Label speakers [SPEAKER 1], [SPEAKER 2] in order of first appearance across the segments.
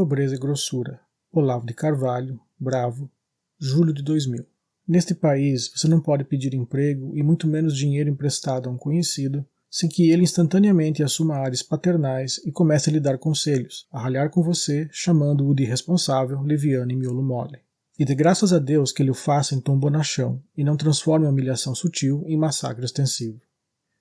[SPEAKER 1] pobreza e grossura. Olavo de Carvalho, Bravo, julho de 2000. Neste país, você não pode pedir emprego e muito menos dinheiro emprestado a um conhecido sem que ele instantaneamente assuma áreas paternais e comece a lhe dar conselhos, a ralhar com você, chamando-o de irresponsável, leviano e miolo mole. E de graças a Deus que ele o faça em tom bonachão e não transforme a humilhação sutil em massacre ostensivo.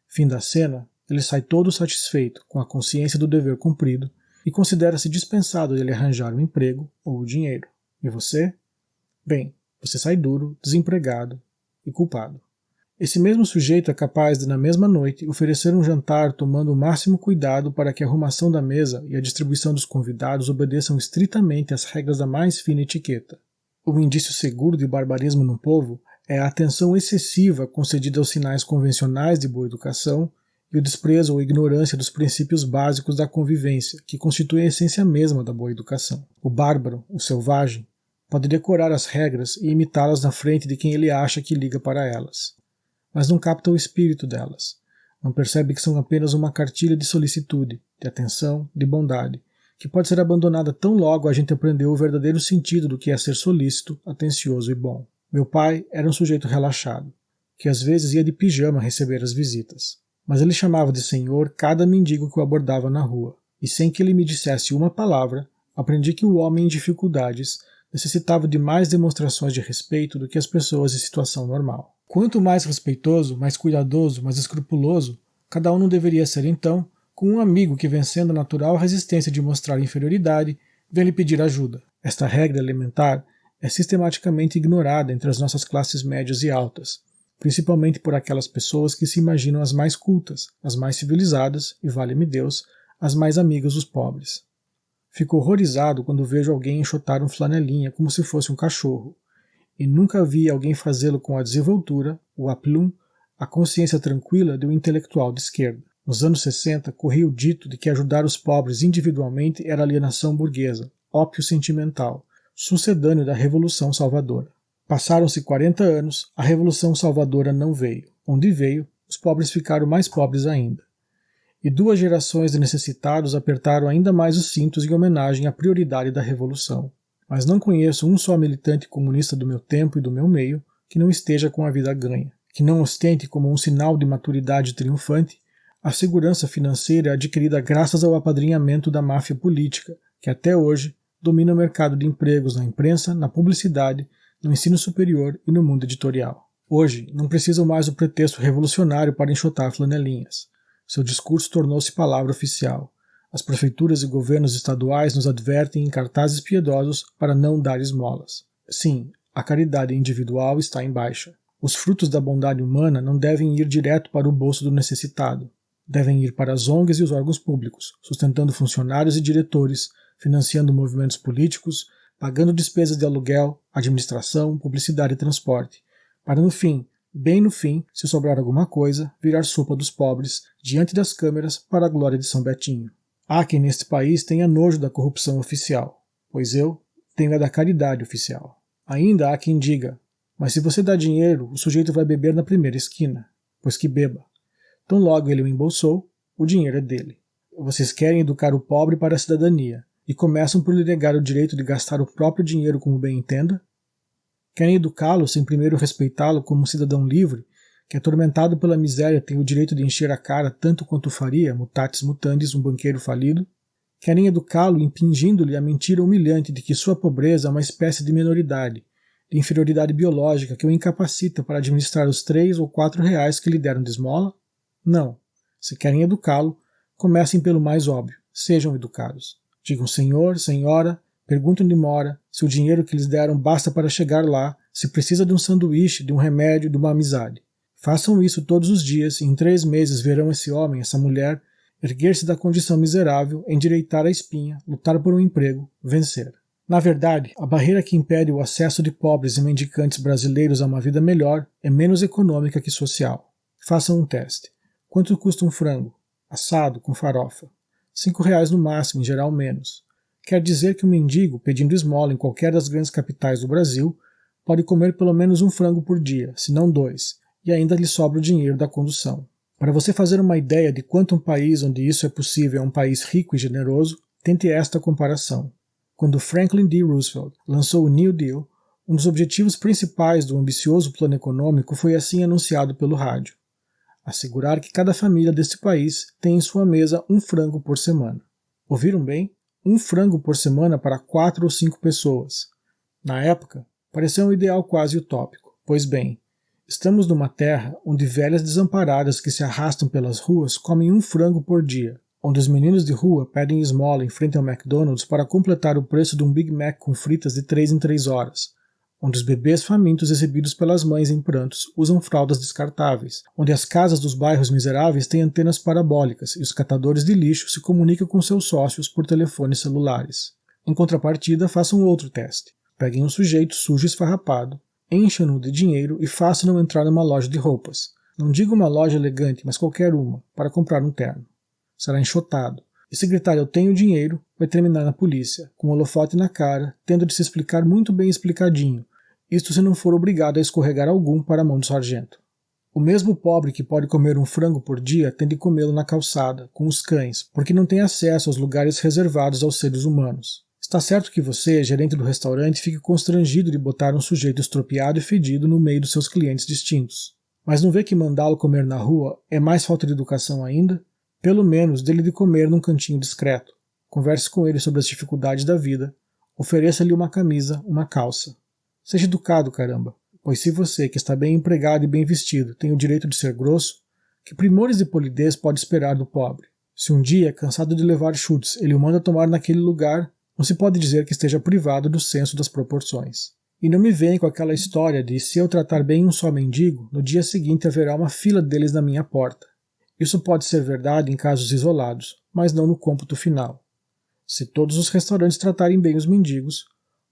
[SPEAKER 1] Fim da cena, ele sai todo satisfeito, com a consciência do dever cumprido, e considera-se dispensado de lhe arranjar um emprego ou o dinheiro. E você? Bem, você sai duro, desempregado e culpado. Esse mesmo sujeito é capaz de, na mesma noite, oferecer um jantar tomando o máximo cuidado para que a arrumação da mesa e a distribuição dos convidados obedeçam estritamente às regras da mais fina etiqueta. Um indício seguro de barbarismo no povo é a atenção excessiva concedida aos sinais convencionais de boa educação e o desprezo ou ignorância dos princípios básicos da convivência, que constituem a essência mesma da boa educação. O bárbaro, o selvagem, pode decorar as regras e imitá-las na frente de quem ele acha que liga para elas, mas não capta o espírito delas, não percebe que são apenas uma cartilha de solicitude, de atenção, de bondade, que pode ser abandonada tão logo a gente aprendeu o verdadeiro sentido do que é ser solícito, atencioso e bom. Meu pai era um sujeito relaxado, que às vezes ia de pijama receber as visitas, mas ele chamava de senhor cada mendigo que o abordava na rua, e sem que ele me dissesse uma palavra, aprendi que o homem em dificuldades necessitava de mais demonstrações de respeito do que as pessoas em situação normal. Quanto mais respeitoso, mais cuidadoso, mais escrupuloso, cada um não deveria ser então, com um amigo que, vencendo a natural resistência de mostrar inferioridade, vem lhe pedir ajuda. Esta regra elementar é sistematicamente ignorada entre as nossas classes médias e altas, principalmente por aquelas pessoas que se imaginam as mais cultas, as mais civilizadas e, valha-me Deus, as mais amigas dos pobres. Fico horrorizado quando vejo alguém enxotar um flanelinha como se fosse um cachorro, e nunca vi alguém fazê-lo com a desenvoltura, o aplomb, a consciência tranquila de um intelectual de esquerda. Nos anos 60, corria o dito de que ajudar os pobres individualmente era alienação burguesa, ópio sentimental, sucedâneo da Revolução Salvadora. Passaram-se 40 anos, a Revolução Salvadora não veio. Onde veio, os pobres ficaram mais pobres ainda. E 2 gerações de necessitados apertaram ainda mais os cintos em homenagem à prioridade da Revolução. Mas não conheço um só militante comunista do meu tempo e do meu meio que não esteja com a vida ganha, que não ostente como um sinal de maturidade triunfante a segurança financeira adquirida graças ao apadrinhamento da máfia política, que até hoje domina o mercado de empregos na imprensa, na publicidade, no ensino superior e no mundo editorial. Hoje, não precisam mais do pretexto revolucionário para enxotar flanelinhas. Seu discurso tornou-se palavra oficial. As prefeituras e governos estaduais nos advertem em cartazes piedosos para não dar esmolas. Sim, a caridade individual está em baixa. Os frutos da bondade humana não devem ir direto para o bolso do necessitado. Devem ir para as ONGs e os órgãos públicos, sustentando funcionários e diretores, financiando movimentos políticos, pagando despesas de aluguel, administração, publicidade e transporte, para no fim, bem no fim, se sobrar alguma coisa, virar sopa dos pobres diante das câmeras para a glória de São Betinho. Há quem neste país tenha nojo da corrupção oficial, pois eu tenho a da caridade oficial. Ainda há quem diga, mas se você dá dinheiro, o sujeito vai beber na primeira esquina, pois que beba. Tão logo ele o embolsou, o dinheiro é dele. Vocês querem educar o pobre para a cidadania, e começam por lhe negar o direito de gastar o próprio dinheiro como bem entenda? Querem educá-lo sem primeiro respeitá-lo como um cidadão livre, que, atormentado pela miséria, tem o direito de encher a cara tanto quanto faria, mutatis mutandis, um banqueiro falido? Querem educá-lo impingindo-lhe a mentira humilhante de que sua pobreza é uma espécie de minoridade, de inferioridade biológica que o incapacita para administrar os 3 ou 4 reais que lhe deram de esmola? Não. Se querem educá-lo, comecem pelo mais óbvio, sejam educados. Digam senhor, senhora, perguntem onde mora, se o dinheiro que lhes deram basta para chegar lá, se precisa de um sanduíche, de um remédio, de uma amizade. Façam isso todos os dias e em 3 meses verão esse homem, essa mulher, erguer-se da condição miserável, endireitar a espinha, lutar por um emprego, vencer. Na verdade, a barreira que impede o acesso de pobres e mendicantes brasileiros a uma vida melhor é menos econômica que social. Façam um teste. Quanto custa um frango? Assado, com farofa. 5 reais no máximo, em geral menos. Quer dizer que um mendigo, pedindo esmola em qualquer das grandes capitais do Brasil, pode comer pelo menos um frango por dia, se não 2, e ainda lhe sobra o dinheiro da condução. Para você fazer uma ideia de quanto um país onde isso é possível é um país rico e generoso, tente esta comparação. Quando Franklin D. Roosevelt lançou o New Deal, um dos objetivos principais do ambicioso plano econômico foi assim anunciado pelo rádio: assegurar que cada família deste país tem em sua mesa um frango por semana. Ouviram bem? Um frango por semana para 4 ou 5 pessoas. Na época, pareceu um ideal quase utópico. Pois bem, estamos numa terra onde velhas desamparadas que se arrastam pelas ruas comem um frango por dia, onde os meninos de rua pedem esmola em frente ao McDonald's para completar o preço de um Big Mac com fritas de 3 em 3 horas, onde os bebês famintos exibidos pelas mães em prantos usam fraldas descartáveis, onde as casas dos bairros miseráveis têm antenas parabólicas e os catadores de lixo se comunicam com seus sócios por telefones celulares. Em contrapartida, façam outro teste. Peguem um sujeito sujo e esfarrapado, encham-no de dinheiro e façam-no entrar numa loja de roupas. Não digo uma loja elegante, mas qualquer uma, para comprar um terno. Será enxotado. E se gritar "eu tenho dinheiro", vai terminar na polícia, com um holofote na cara, tendo de se explicar muito bem explicadinho, isto se não for obrigado a escorregar algum para a mão do sargento. O mesmo pobre que pode comer um frango por dia tem de comê-lo na calçada, com os cães, porque não tem acesso aos lugares reservados aos seres humanos. Está certo que você, gerente do restaurante, fique constrangido de botar um sujeito estropiado e fedido no meio dos seus clientes distintos. Mas não vê que mandá-lo comer na rua é mais falta de educação ainda? Pelo menos dele de comer num cantinho discreto. Converse com ele sobre as dificuldades da vida. Ofereça-lhe uma camisa, uma calça. Seja educado, caramba, pois se você, que está bem empregado e bem vestido, tem o direito de ser grosso, que primores de polidez pode esperar do pobre? Se um dia, cansado de levar chutes, ele o manda tomar naquele lugar, não se pode dizer que esteja privado do senso das proporções. E não me venha com aquela história de se eu tratar bem um só mendigo, no dia seguinte haverá uma fila deles na minha porta. Isso pode ser verdade em casos isolados, mas não no cômputo final. Se todos os restaurantes tratarem bem os mendigos,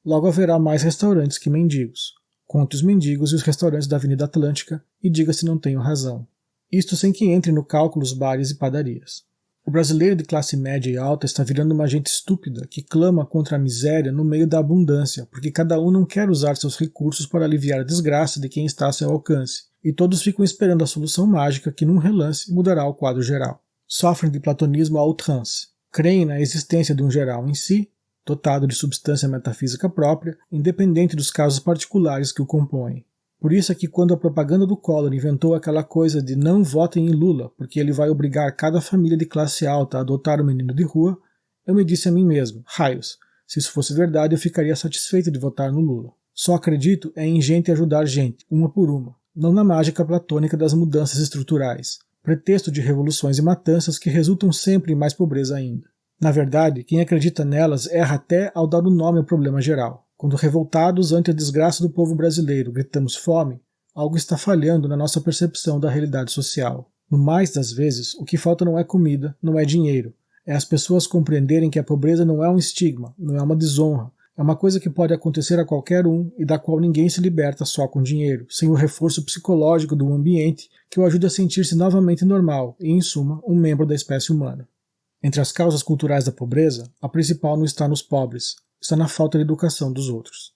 [SPEAKER 1] logo haverá mais restaurantes que mendigos. Conte os mendigos e os restaurantes da Avenida Atlântica e diga se não tenho razão. Isto sem que entre no cálculo os bares e padarias. O brasileiro de classe média e alta está virando uma gente estúpida que clama contra a miséria no meio da abundância, porque cada um não quer usar seus recursos para aliviar a desgraça de quem está a seu alcance, e todos ficam esperando a solução mágica que num relance mudará o quadro geral. Sofrem de platonismo à outrance, creem na existência de um geral em si, dotado de substância metafísica própria, independente dos casos particulares que o compõem. Por isso é que quando a propaganda do Collor inventou aquela coisa de não votem em Lula, porque ele vai obrigar cada família de classe alta a adotar o menino de rua, eu me disse a mim mesmo, raios, se isso fosse verdade eu ficaria satisfeito de votar no Lula. Só acredito em gente ajudar gente, uma por uma, não na mágica platônica das mudanças estruturais, pretexto de revoluções e matanças que resultam sempre em mais pobreza ainda. Na verdade, quem acredita nelas erra até ao dar o nome ao problema geral. Quando revoltados ante a desgraça do povo brasileiro gritamos fome, algo está falhando na nossa percepção da realidade social. No mais das vezes, o que falta não é comida, não é dinheiro. É as pessoas compreenderem que a pobreza não é um estigma, não é uma desonra. É uma coisa que pode acontecer a qualquer um e da qual ninguém se liberta só com dinheiro, sem o reforço psicológico do ambiente que o ajude a sentir-se novamente normal e, em suma, um membro da espécie humana. Entre as causas culturais da pobreza, a principal não está nos pobres, está na falta de educação dos outros.